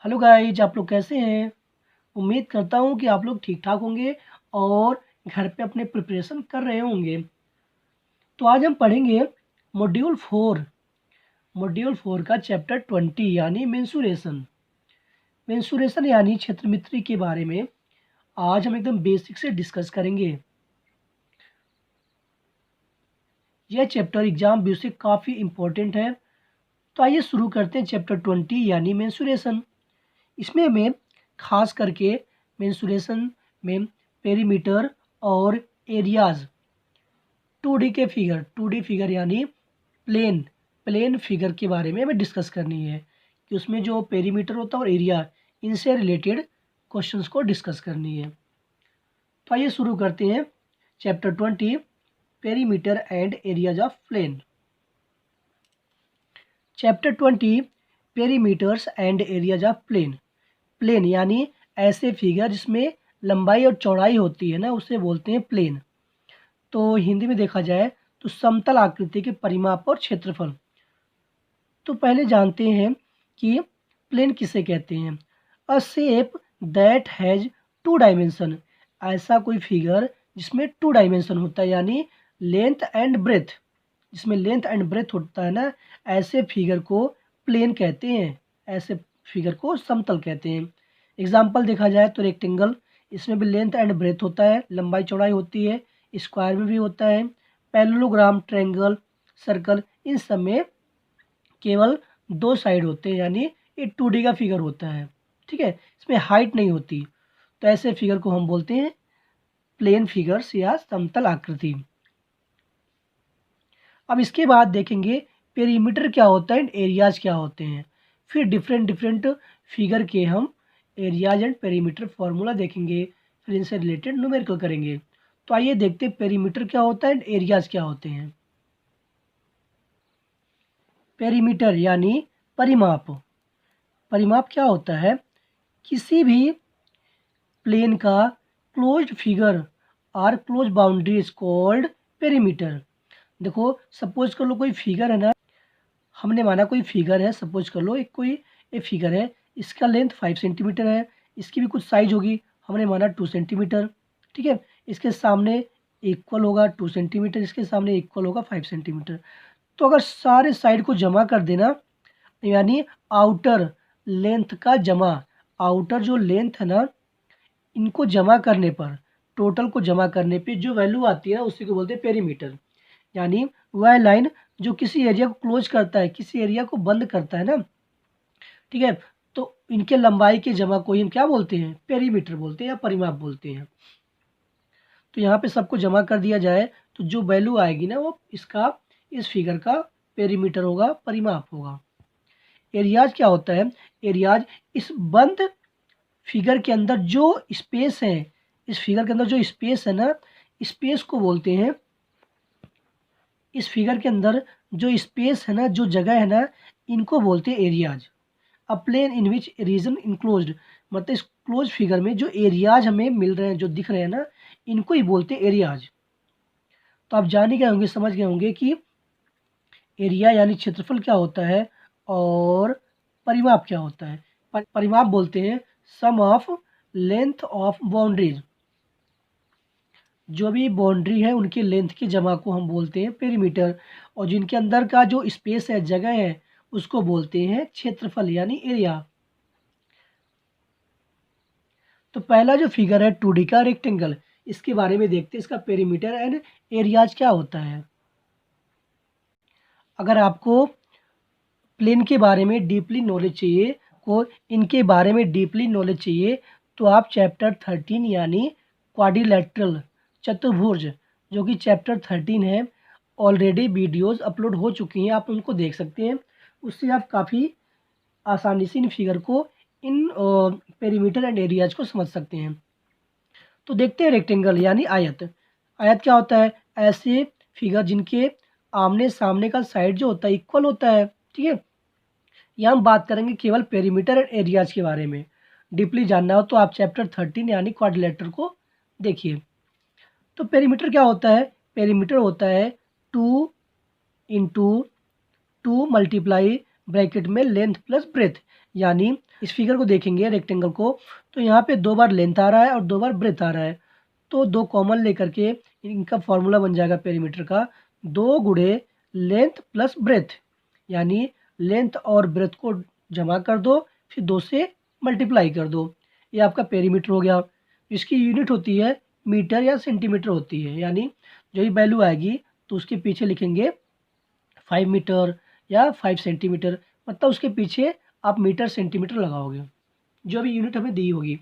Hello guys, आप लोग कैसे हैं। उम्मीद करता हूँ कि आप लोग ठीक ठाक होंगे और घर पे अपने प्रिपरेशन कर रहे होंगे। तो आज हम पढ़ेंगे मॉड्यूल 4 का चैप्टर 20 यानी मेंसुरेशन यानी क्षेत्रमिति के बारे में आज हम एकदम बेसिक से डिस्कस करेंगे। यह चैप्टर एग्जाम व्यू से काफ़ी इम्पोर्टेंट है। तो आइए शुरू करते हैं चैप्टर 20 यानी मेंसुरेशन। इसमें हमें खास करके मेंसुरेशन में पेरीमीटर और एरियाज 2D फिगर यानी प्लेन फिगर के बारे में हमें डिस्कस करनी है कि उसमें जो पेरीमीटर होता है और एरिया, इनसे रिलेटेड क्वेश्चंस को डिस्कस करनी है। तो आइए शुरू करते हैं chapter 20 perimeter and areas of plane. Chapter 20 perimeters and areas of plane यानी ऐसे फिगर जिसमें लंबाई और चौड़ाई होती है ना, उसे बोलते हैं प्लेन। तो हिंदी में देखा जाए तो समतल आकृति के परिमाप और क्षेत्रफल। तो पहले जानते हैं कि प्लेन किसे कहते हैं। अ शेप दैट हैज 2 डायमेंशन, ऐसा कोई फिगर जिसमें 2 डायमेंशन होता है यानी लेंथ एंड ब्रेथ, जिसमें लेंथ एंड ब्रेथ होता है ना, ऐसे फिगर को प्लेन कहते हैं, ऐसे फिगर को समतल कहते हैं। एग्जाम्पल देखा जाए तो रेक्टेंगल, इसमें भी लेंथ एंड ब्रेथ होता है, लंबाई चौड़ाई होती है। स्क्वायर में भी होता है। पैरेललोग्राम, ट्रायंगल, सर्कल, इन सब में केवल 2 साइड होते हैं यानी ये 2D का फिगर होता है। ठीक है, इसमें हाइट नहीं होती। तो ऐसे फिगर को हम बोलते हैं प्लेन फिगर्स या समतल आकृति। अब इसके बाद देखेंगे पेरीमीटर क्या होता है एंड एरियाज क्या होते हैं। फिर डिफरेंट फिगर के हम एरियाज एंड पेरीमीटर फॉर्मूला देखेंगे, फिर इनसे रिलेटेड न्यूमेरिकल करेंगे। तो आइए देखते हैं पेरीमीटर क्या होता है एंड एरियाज क्या होते हैं। पेरीमीटर यानी परिमाप। परिमाप क्या होता है, किसी भी प्लेन का क्लोज्ड फिगर और close boundary is called perimeter. देखो सपोज कर लो कोई फिगर है ना, हमने माना कोई फिगर है, सपोज कर लो एक फिगर है, इसका लेंथ 5 सेंटीमीटर है, इसकी भी कुछ साइज होगी, हमने माना 2 सेंटीमीटर। ठीक है, इसके सामने इक्वल होगा 2 सेंटीमीटर, इसके सामने इक्वल होगा 5 सेंटीमीटर। तो अगर सारे साइड को जमा कर देना यानी आउटर लेंथ का जमा, आउटर जो लेंथ है ना, इनको जमा करने पर, टोटल को जमा करने पे जो वैल्यू आती है ना, उसी को बोलते हैं पेरीमीटर। यानी वह लाइन जो किसी एरिया को क्लोज करता है, किसी एरिया को बंद करता है ना, ठीक है, तो इनके लंबाई के जमा को हम क्या बोलते हैं, पेरीमीटर बोलते हैं या परिमाप बोलते हैं। तो यहाँ पे सबको जमा कर दिया जाए तो जो वैल्यू आएगी ना, वो इस फिगर का पेरीमीटर होगा, परिमाप होगा। एरियाज क्या होता है, एरियाज इस बंद फिगर के अंदर जो स्पेस है, इस फिगर के अंदर जो स्पेस है ना, स्पेस को बोलते हैं, इस फिगर के अंदर जो स्पेस है ना, जो जगह है ना, इनको बोलते हैं areas. A plane in which region enclosed, मतलब इस क्लोज फिगर में जो एरियाज हमें मिल रहे हैं, जो दिख रहे हैं ना, इनको ही बोलते हैं एरियाज। तो आप जान ही गए होंगे, समझ गए होंगे कि एरिया यानी क्षेत्रफल क्या होता है और परिमाप क्या होता है। परिमाप बोलते हैं सम ऑफ लेंथ ऑफ बाउंड्रीज, जो भी बाउंड्री है उनके लेंथ की जमा को हम बोलते हैं पेरीमीटर, और जिनके अंदर का जो स्पेस है, जगह है, उसको बोलते हैं क्षेत्रफल यानी एरिया। तो पहला जो फिगर है 2D का रेक्टेंगल, इसके बारे में देखते हैं, इसका पेरीमीटर एंड एरियाज क्या होता है। अगर आपको प्लेन के बारे में डीपली नॉलेज चाहिए, को इनके बारे में डीपली नॉलेज चाहिए, तो आप चैप्टर 13 यानी क्वाड्रिलेटरल, चतुर्भुज, जो कि चैप्टर 13 है, ऑलरेडी वीडियोस अपलोड हो चुकी हैं, आप उनको देख सकते हैं। उससे आप काफ़ी आसानी से इन फिगर को, इन पेरीमीटर एंड एरियाज को समझ सकते हैं। तो देखते हैं रेक्टेंगल यानी आयत। आयत क्या होता है, ऐसे फिगर जिनके आमने सामने का साइड जो होता है इक्वल होता है। ठीक है, यहाँ हम बात करेंगे केवल पेरीमीटर एंड एरियाज के बारे में। डीपली जानना हो तो आप चैप्टर 13 यानी क्वाड्रिलेटरल को देखिए। तो पेरीमीटर क्या होता है, पेरीमीटर होता है 2 × 2 मल्टीप्लाई ब्रैकेट में लेंथ प्लस ब्रेथ, यानी इस फिगर को देखेंगे रेक्टेंगल को, तो यहाँ पे 2 बार लेंथ आ रहा है और 2 बार ब्रेथ आ रहा है। तो 2 कॉमन लेकर के इनका फॉर्मूला बन जाएगा पेरीमीटर का 2 गुणे लेंथ प्लस ब्रेथ, यानी लेंथ और ब्रेथ को जमा कर दो, फिर 2 से मल्टीप्लाई कर दो। ये आपका पेरीमीटर हो गया। इसकी यूनिट होती है मीटर या सेंटीमीटर होती है, यानी जो ही वैल्यू आएगी तो उसके पीछे लिखेंगे 5 मीटर या 5 सेंटीमीटर, मतलब उसके पीछे आप मीटर सेंटीमीटर लगाओगे, जो भी यूनिट हमें दी होगी।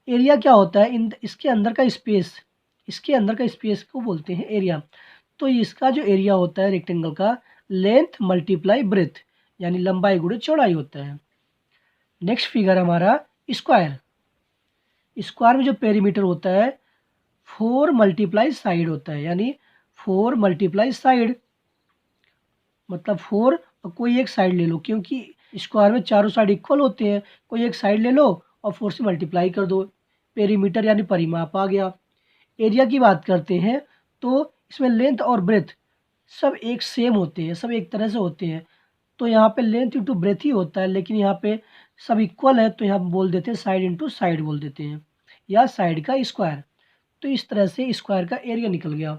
एरिया क्या होता है, इन इसके अंदर का स्पेस, इसके अंदर का स्पेस को बोलते हैं एरिया। तो इसका जो एरिया होता है रेक्टेंगल का, लेंथ मल्टीप्लाई ब्रेथ, यानी लंबाई गुणे चौड़ाई होता है। नेक्स्ट फिगर हमारा स्क्वायर। स्क्वायर में जो पेरीमीटर होता है 4 मल्टीप्लाई साइड होता है, यानी 4 मल्टीप्लाई साइड, मतलब 4 और कोई एक साइड ले लो, क्योंकि स्क्वायर में चारों साइड इक्वल होते हैं। कोई एक साइड ले लो और 4 से मल्टीप्लाई कर दो, पेरीमीटर यानी परिमाप आ गया। एरिया की बात करते हैं तो इसमें लेंथ और ब्रेथ सब एक सेम होते हैं, सब एक तरह से होते हैं। तो यहाँ पे लेंथ इंटू ब्रेथ ही होता है, लेकिन यहाँ पे सब इक्वल है तो यहाँ बोल देते हैं साइड इंटू साइड बोल देते हैं, या साइड का स्क्वायर। तो इस तरह से स्क्वायर का एरिया निकल गया।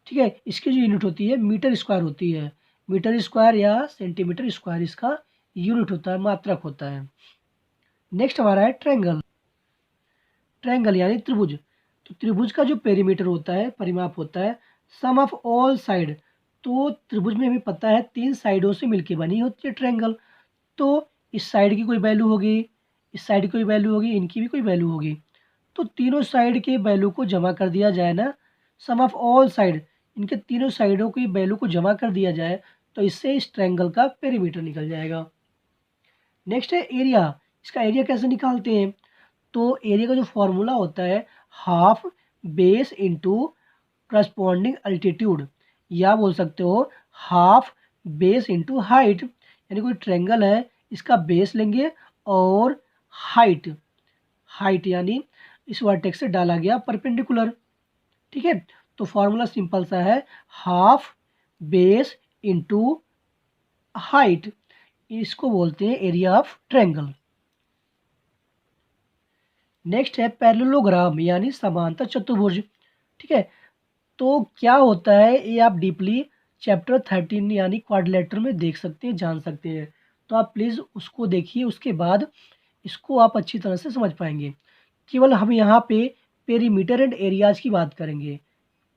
ठीक है, इसकी जो यूनिट होती है मीटर स्क्वायर होती है। मीटर स्क्वायर या सेंटीमीटर स्क्वायर इसका यूनिट होता है, मात्रक होता है। नेक्स्ट हमारा है ट्रायंगल। ट्रायंगल यानी त्रिभुज। तो त्रिभुज का जो पेरीमीटर होता है, परिमाप होता है सम ऑफ ऑल साइड। तो त्रिभुज में हमें पता है 3 साइडों से मिलकर बनी होती है ट्रायंगल। तो इस साइड की कोई वैल्यू होगी, इस साइड की कोई वैल्यू होगी, इनकी भी कोई वैल्यू होगी। तो तीनों साइड के वैल्यू को जमा कर दिया जाए ना, सम ऑफ ऑल साइड, इनके तीनों साइडों की वैल्यू को जमा कर दिया जाए तो इससे इस ट्रायंगल का पेरीमीटर निकल जाएगा। नेक्स्ट है एरिया। इसका एरिया कैसे निकालते हैं, तो एरिया का जो फॉर्मूला होता है half base into corresponding altitude, या बोल सकते हो हाफ बेस इंटू हाइट। यानी कोई ट्रायंगल है, इसका बेस लेंगे और हाइट, हाइट यानी इस वर्टेक्स से डाला गया परपेंडिकुलर। ठीक है, तो फॉर्मूला सिंपल सा है हाफ बेस इंटू हाइट, इसको बोलते हैं एरिया ऑफ ट्रायंगल। नेक्स्ट है पैरेललोग्राम यानी समांतर चतुर्भुज। ठीक है, तो क्या होता है ये आप डीपली चैप्टर 13 यानी क्वाड्रिलेटरल में देख सकते हैं, जान सकते हैं। तो आप प्लीज़ उसको देखिए, उसके बाद इसको आप अच्छी तरह से समझ पाएंगे। केवल हम यहाँ पे पेरीमीटर एंड एरियाज की बात करेंगे,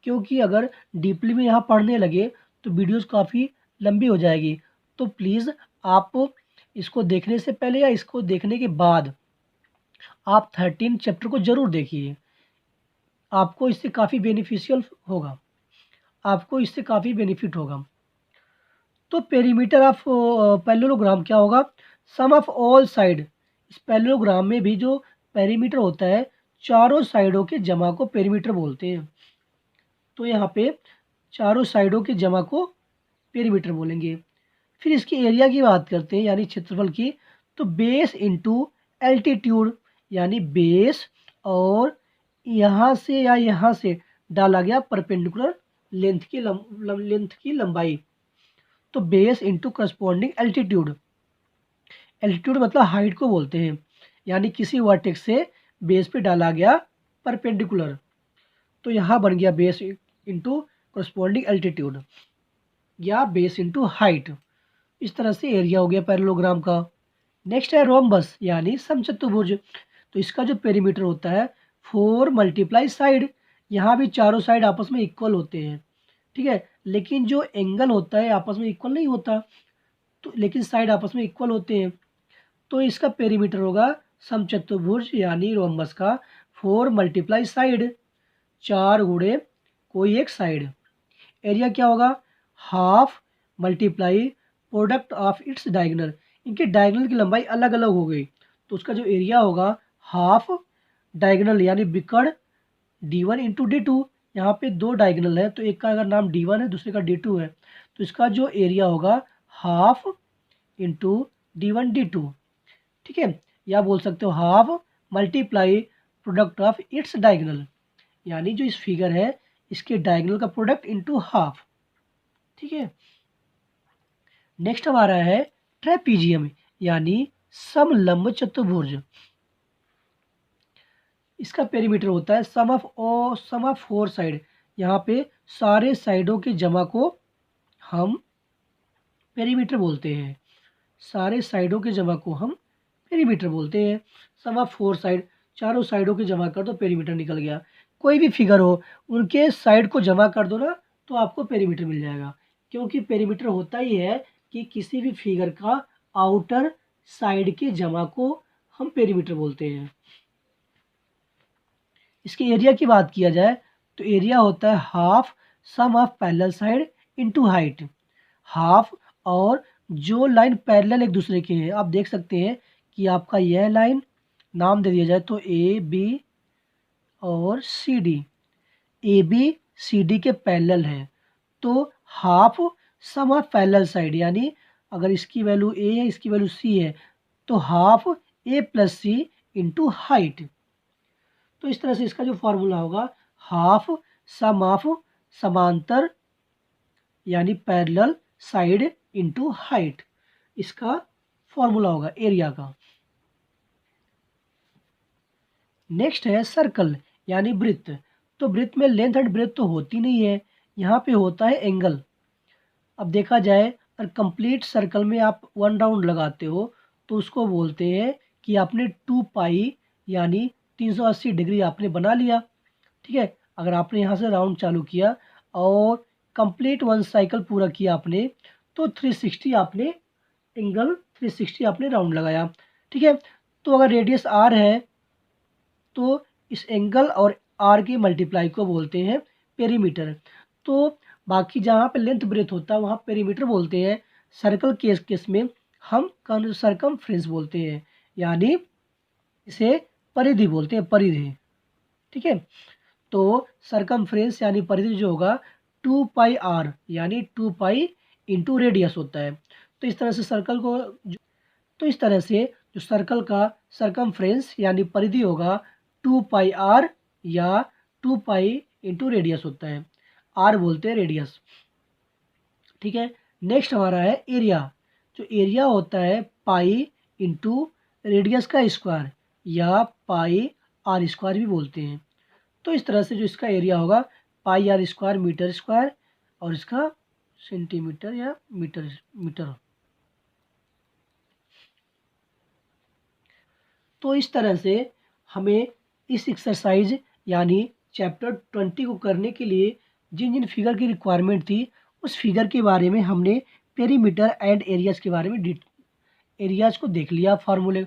क्योंकि अगर डीपली में यहाँ पढ़ने लगे तो वीडियोस काफ़ी लंबी हो जाएगी। तो प्लीज़ आप इसको देखने से पहले या इसको देखने के बाद आप 13 चैप्टर को ज़रूर देखिए, आपको इससे काफ़ी बेनिफिशियल होगा, आपको इससे काफ़ी बेनिफिट होगा। तो पेरीमीटर ऑफ पैरेललोग्राम क्या होगा, सम ऑफ ऑल साइड। इस पैरेललोग्राम में भी जो पेरीमीटर होता है चारों साइडों के जमा को पेरीमीटर बोलते हैं। तो यहाँ पे चारों साइडों के जमा को पेरीमीटर बोलेंगे। फिर इसकी एरिया की बात करते हैं यानी क्षेत्रफल की, तो बेस इंटू एल्टीट्यूड, यानी बेस और यहाँ से या यहाँ से डाला गया परपेंडिकुलर लेंथ की लेंथ की लंबाई, तो base into corresponding altitude. Altitude मतलब हाइट को बोलते हैं, यानी किसी वर्टेक्स से बेस पे डाला गया परपेंडिकुलर। तो यहाँ बन गया बेस इंटू करस्पॉन्डिंग एल्टीट्यूड या बेस इंटू हाइट। इस तरह से एरिया हो गया पैरेललोग्राम का। नेक्स्ट है रोम्बस यानी समचतुर्भुज। तो इसका जो पेरीमीटर होता है 4 मल्टीप्लाई साइड। यहाँ भी चारों साइड आपस में इक्वल होते हैं। ठीक है, लेकिन जो एंगल होता है आपस में इक्वल नहीं होता, तो लेकिन साइड आपस में इक्वल होते हैं। तो इसका पेरीमीटर होगा समचतुर्भुज यानी रोम्बस का 4 मल्टीप्लाई साइड, 4 गुणे कोई एक साइड। एरिया क्या होगा, half multiply product of its diagonal. इनके डायगोनल की लंबाई अलग अलग हो गई, तो उसका जो एरिया होगा हाफ डायगोनल यानी बिकड़ D1 इंटू D2। यहाँ पे 2 डायगोनल है, तो एक का अगर नाम D1 है दूसरे का D2 है, तो इसका जो एरिया होगा हाफ इंटू D1 D2। ठीक है, या बोल सकते हो half multiply product of its diagonal, यानी जो इस फिगर है इसके डायगोनल का प्रोडक्ट इंटू हाफ। ठीक है, नेक्स्ट हमारा है ट्रेपीजियम यानी समलंब चतुर्भुज, इसका पेरीमीटर होता है सम ऑफ फोर साइड। यहाँ पे सारे साइडों के जमा को हम पेरीमीटर बोलते हैं। सारे साइडों के जमा को हम पेरीमीटर बोलते हैं। सम ऑफ फोर साइड, चारों साइडों के जमा कर दो, पेरीमीटर निकल गया। कोई भी फिगर हो, उनके साइड को जमा कर दो ना, तो आपको पेरीमीटर मिल जाएगा। क्योंकि पेरीमीटर होता ही है कि किसी भी फिगर का आउटर साइड के जमा को हम पेरीमीटर बोलते हैं। इसके एरिया की बात किया जाए तो एरिया होता है half sum of parallel side into height. Half, और जो लाइन पैरेलल एक दूसरे के हैं, आप देख सकते हैं कि आपका यह लाइन नाम दे दिया जाए तो ए बी और C D, A B C D के पैरेलल है, तो half sum of parallel side, यानी अगर इसकी वैल्यू ए है, इसकी वैल्यू सी है, तो हाफ ए प्लस सी इंटू हाइट। तो इस तरह से इसका जो फॉर्मूला होगा, हाफ सम ऑफ समांतर यानी पैरेलल साइड इंटू हाइट, इसका फॉर्मूला होगा एरिया का। नेक्स्ट है सर्कल यानी वृत्त। तो वृत्त में लेंथ एंड ब्रेथ तो होती नहीं है, यहाँ पे होता है एंगल। अब देखा जाए, और कंप्लीट सर्कल में आप 1 राउंड लगाते हो तो उसको बोलते हैं कि आपने 2 पाई यानी 380 डिग्री आपने बना लिया। ठीक है, अगर आपने यहाँ से राउंड चालू किया और कंप्लीट 1 साइकिल पूरा किया आपने, तो 360 आपने एंगल 360 आपने राउंड लगाया। ठीक है, तो अगर रेडियस आर है तो इस एंगल और आर के मल्टीप्लाई को बोलते हैं पेरीमीटर। तो बाकी जहाँ पे लेंथ ब्रेथ होता है वहाँ पेरीमीटर बोलते हैं। सर्कल केस में हम सरकमफ्रेंस बोलते हैं, यानी इसे परिधि बोलते हैं, परिधि। ठीक है, तो सरकमफ्रेंस यानी परिधि जो होगा 2 पाई आर यानी 2 पाई इंटू रेडियस होता है। तो इस तरह से तो इस तरह से जो सर्कल का सरकमफ्रेंस यानी परिधि होगा 2 पाई आर या 2 पाई इंटू रेडियस होता है, आर बोलते हैं रेडियस। ठीक है, नेक्स्ट हमारा है एरिया। जो एरिया होता है पाई इंटू रेडियस का स्क्वायर या पाई आर स्क्वायर भी बोलते हैं। तो इस तरह से जो इसका एरिया होगा पाई आर स्क्वायर मीटर स्क्वायर, और इसका सेंटीमीटर या मीटर मीटर। तो इस तरह से हमें इस एक्सरसाइज यानी चैप्टर 20 को करने के लिए जिन जिन फिगर की रिक्वायरमेंट थी, उस फिगर के बारे में हमने पेरीमीटर एंड एरियाज के बारे में एरियाज को देख लिया, फार्मूले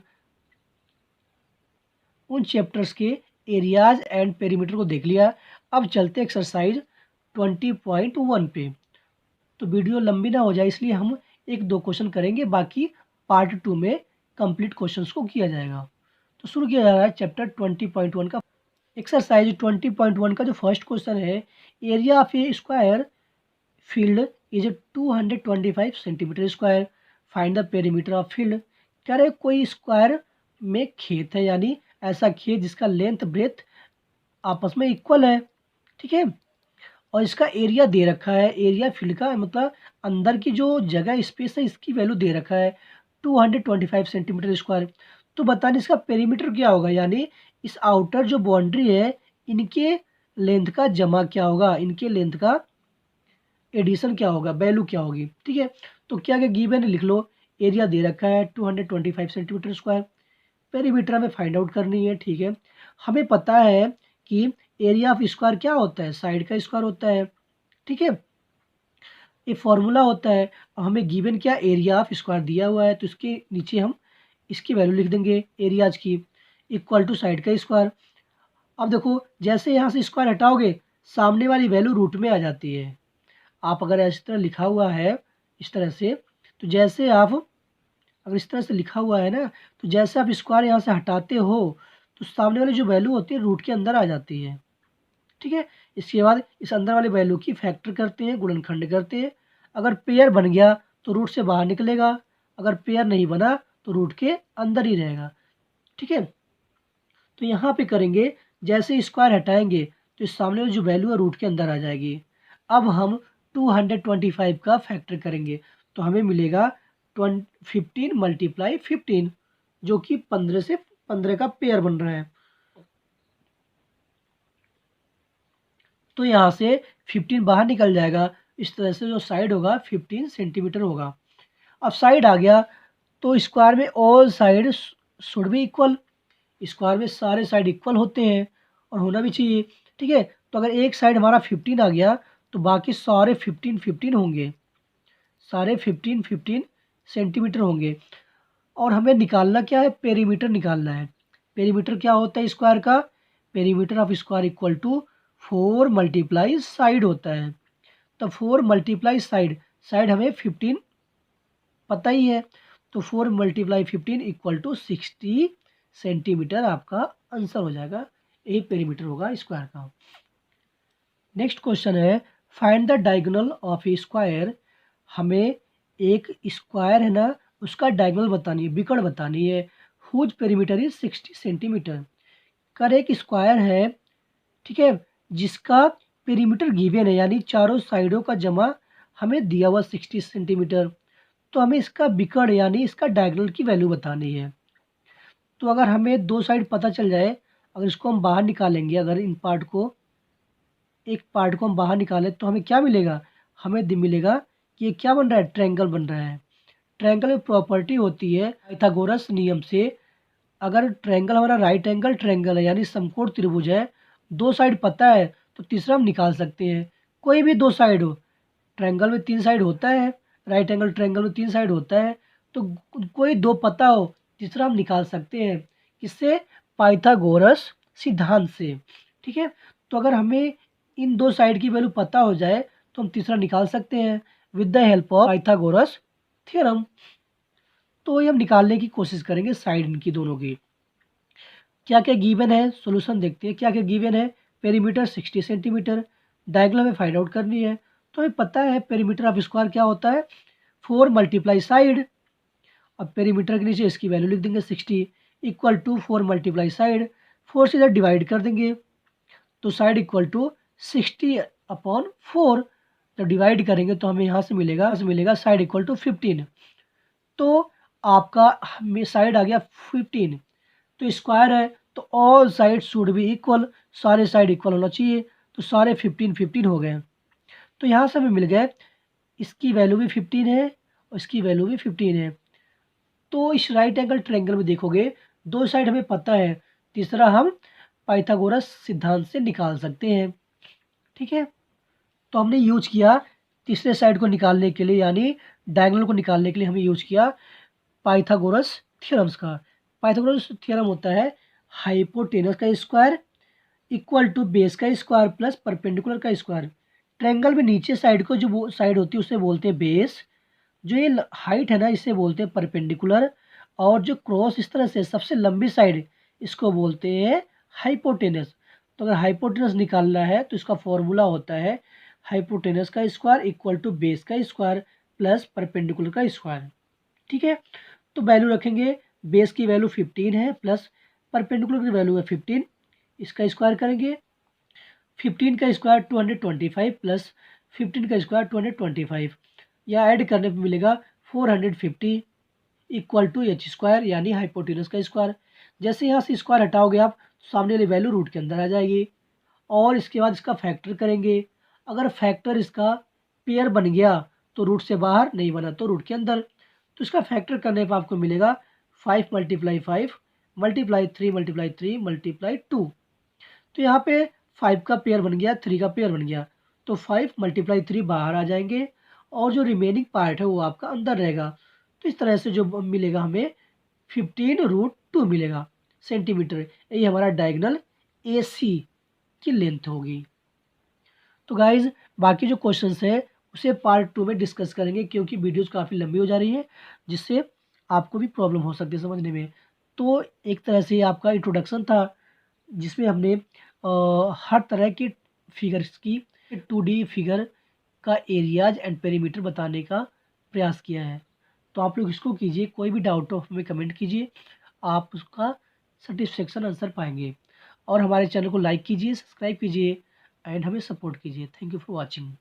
उन चैप्टर्स के एरियाज एंड पेरीमीटर को देख लिया। अब चलते एक्सरसाइज 20.1 पे। तो वीडियो लंबी ना हो जाए इसलिए हम 1-2 क्वेश्चन करेंगे, बाकी पार्ट 2 में कंप्लीट क्वेश्चंस को किया जाएगा। तो शुरू किया जा रहा है चैप्टर 20.1 का। एक्सरसाइज 20.1 का जो फर्स्ट क्वेश्चन है, area of A square field is 225 centimetre square, find the perimeter of field. कह रहे कोई स्क्वायर में खेत है, यानी ऐसा खेत जिसका लेंथ ब्रेथ आपस में इक्वल है। ठीक है, और इसका एरिया दे रखा है, एरिया फील्ड का मतलब अंदर की जो जगह स्पेस है इसकी वैल्यू दे रखा है 225 सेंटीमीटर स्क्वायर। तो बताने इसका पेरीमीटर क्या होगा, यानी इस आउटर जो बाउंड्री है इनके लेंथ का जमा क्या होगा, इनके लेंथ का एडिशन क्या होगा, वैल्यू क्या होगी। ठीक है, तो क्या क्या गिवन है लिख लो। एरिया दे रखा है 225 सेंटीमीटर स्क्वायर, पेरीमीटर हमें फाइंड आउट करनी है। ठीक है, हमें पता है कि एरिया ऑफ स्क्वायर क्या होता है, साइड का स्क्वायर होता है। ठीक है, ये फॉर्मूला होता है। अब हमें गिवन क्या, एरिया ऑफ स्क्वायर दिया हुआ है, तो इसके नीचे हम इसकी वैल्यू लिख देंगे एरियाज की, इक्वल टू साइड का स्क्वायर। अब देखो जैसे यहाँ से स्क्वायर हटाओगे सामने वाली वैल्यू रूट में आ जाती है। आप अगर इस तरह लिखा हुआ है इस तरह से, तो जैसे आप अगर इस तरह से लिखा हुआ है ना, तो जैसे आप स्क्वायर यहाँ से हटाते हो तो सामने वाली जो वैल्यू होती है रूट के अंदर आ जाती है। ठीक है, इसके बाद इस अंदर वाली वैल्यू की फैक्टर करते हैं, गुणनखंड करते हैं। अगर पेयर बन गया तो रूट से बाहर निकलेगा, अगर पेयर नहीं बना तो रूट के अंदर ही रहेगा। ठीक है, तो यहाँ पे करेंगे जैसे स्क्वायर हटाएंगे तो इस सामने वाली जो वैल्यू है रूट के अंदर आ जाएगी। अब हम 225 का फैक्टर करेंगे तो हमें मिलेगा 15 × 15, जो कि 15 से 15 का पेयर बन रहा है। तो यहाँ से 15 बाहर निकल जाएगा। इस तरह से जो साइड होगा 15 सेंटीमीटर होगा। अब साइड आ गया तो स्क्वायर में all side should be equal. Square में सारे साइड इक्वल होते हैं और होना भी चाहिए। ठीक है, तो अगर एक साइड हमारा 15 आ गया तो बाकी सारे 15 15 होंगे, सारे 15 15 सेंटीमीटर होंगे। और हमें निकालना क्या है, पेरीमीटर निकालना है। पेरीमीटर क्या होता है स्क्वायर का, perimeter of square equal to 4 multiply side होता है। तो 4 मल्टीप्लाई साइड, साइड हमें 15 पता ही है, तो 4 मल्टीप्लाई 15 इक्वल टू 60 सेंटीमीटर आपका आंसर हो जाएगा। यही पेरीमीटर होगा स्क्वायर का। नेक्स्ट क्वेश्चन है, find the diagonal of A square. हमें एक स्क्वायर है ना, उसका डायगोनल बतानी है, विकर्ण बतानी है। Whose perimeter is 60 centimetre. कर एक स्क्वायर है, ठीक है, जिसका पेरीमीटर गिवन है, यानी चारों साइडों का जमा हमें दिया हुआ 60 सेंटीमीटर। तो हमें इसका विकर्ण यानी इसका डायगोनल की वैल्यू बतानी है। तो अगर हमें दो साइड पता चल जाए, अगर इसको हम बाहर निकालेंगे, अगर इन पार्ट को, एक पार्ट को हम बाहर निकालें तो हमें क्या मिलेगा, हमें मिलेगा कि ये क्या बन रहा है, ट्रायंगल बन रहा है। ट्रायंगल में प्रॉपर्टी होती है पाइथागोरस नियम से, अगर ट्रायंगल हमारा राइट एंगल ट्रायंगल है यानी समकोण त्रिभुज है, दो साइड पता है तो तीसरा हम निकाल सकते हैं। कोई भी दो साइड हो, ट्रायंगल में 3 साइड होता है, राइट एंगल ट्रायंगल में 3 साइड होता है, तो कोई दो पता हो तीसरा हम निकाल सकते हैं। किससे, पाइथागोरस सिद्धांत से। ठीक है, तो अगर हमें इन दो साइड की वैल्यू पता हो जाए तो हम तीसरा निकाल सकते हैं with the help of Pythagoras theorem. तो ये हम निकालने की कोशिश करेंगे साइड इनकी दोनों की। क्या क्या गिवन है, सॉल्यूशन देखते हैं क्या क्या गिवन है। पेरीमीटर 60 सेंटीमीटर, डायगोनल हमें फाइंड आउट करनी है। तो हमें पता है पेरीमीटर ऑफ स्क्वायर क्या होता है, 4 मल्टीप्लाई साइड। अब पेरीमीटर के नीचे इसकी वैल्यू लिख देंगे 60 इक्वल टू 4 मल्टीप्लाई साइड। 4 से इधर डिवाइड कर देंगे तो साइड इक्वल टू 60 अपॉन 4। जब डिवाइड करेंगे तो हमें यहाँ से मिलेगा साइड इक्वल टू 15। तो आपका साइड आ गया 15। तो स्क्वायर है तो all side should be equal, सारे साइड इक्वल होना चाहिए। तो सारे 15 15 हो गए। तो यहाँ से हमें मिल गए, इसकी वैल्यू भी 15 है और इसकी वैल्यू भी 15 है। तो इस राइट एंगल ट्रायंगल में देखोगे दो साइड हमें पता है, तीसरा हम पाइथागोरस सिद्धांत से निकाल सकते हैं। ठीक है, तो हमने यूज किया तीसरे साइड को निकालने के लिए, यानी डायगोनल को निकालने के लिए हमें यूज किया पाइथागोरस थ्योरम्स का। पाइथागोरस थ्योरम होता है हाइपोटेनस का स्क्वायर इक्वल टू बेस का स्क्वायर प्लस परपेंडिकुलर का स्क्वायर। ट्रायंगल में नीचे साइड को जो साइड होती है उसे बोलते हैं बेस, जो ये हाइट है ना इसे बोलते हैं परपेंडिकुलर, और जो क्रॉस इस तरह से सबसे लंबी साइड इसको बोलते हैं हाइपोटेनस। तो अगर हाइपोटेनस निकालना है तो इसका फॉर्मूला होता है हाइपोटेनस का स्क्वायर इक्वल टू बेस का स्क्वायर प्लस परपेंडिकुलर का स्क्वायर। ठीक है, तो वैल्यू रखेंगे, बेस की वैल्यू 15 है प्लस परपेंडिकुलर की वैल्यू है 15, इसका स्क्वायर करेंगे। 15 का स्क्वायर 225 प्लस 15 का स्क्वायर 225, या ऐड करने पर मिलेगा 450 इक्वल टू एच स्क्वायर यानी हाइपोटेनस का स्क्वायर। जैसे यहाँ से स्क्वायर हटाओगे आप, सामने वाली वैल्यू रूट के अंदर आ जाएगी। और इसके बाद इसका फैक्टर करेंगे, अगर फैक्टर इसका पेयर बन गया तो रूट से बाहर, नहीं बना तो रूट के अंदर। तो इसका फैक्टर करने पर आपको मिलेगा 5 मल्टीप्लाई 5 मल्टीप्लाई 3 मल्टीप्लाई 3 मल्टीप्लाई 2। तो यहाँ पे 5 का पेयर बन गया, 3 का पेयर बन गया, तो 5 मल्टीप्लाई 3 बाहर आ जाएंगे और जो रिमेनिंग पार्ट है वो आपका अंदर रहेगा। तो इस तरह से जो मिलेगा हमें 15√2 मिलेगा सेंटीमीटर। यही हमारा डायगोनल AC की लेंथ होगी। तो गाइज बाकी जो क्वेश्चंस है उसे पार्ट 2 में डिस्कस करेंगे, क्योंकि वीडियोस काफ़ी लंबी हो जा रही है जिससे आपको भी प्रॉब्लम हो सकती है समझने में। तो एक तरह से आपका इंट्रोडक्शन था जिसमें हमने हर तरह की फिगर्स की 2D फिगर का एरियाज एंड पेरीमीटर बताने का प्रयास किया है। तो आप लोग इसको कीजिए, कोई भी डाउट हो हमें कमेंट कीजिए, आप उसका सेटिस्फेक्शन आंसर पाएंगे। और हमारे चैनल को लाइक कीजिए, सब्सक्राइब कीजिए एंड हमें सपोर्ट कीजिए। Thank you for watching.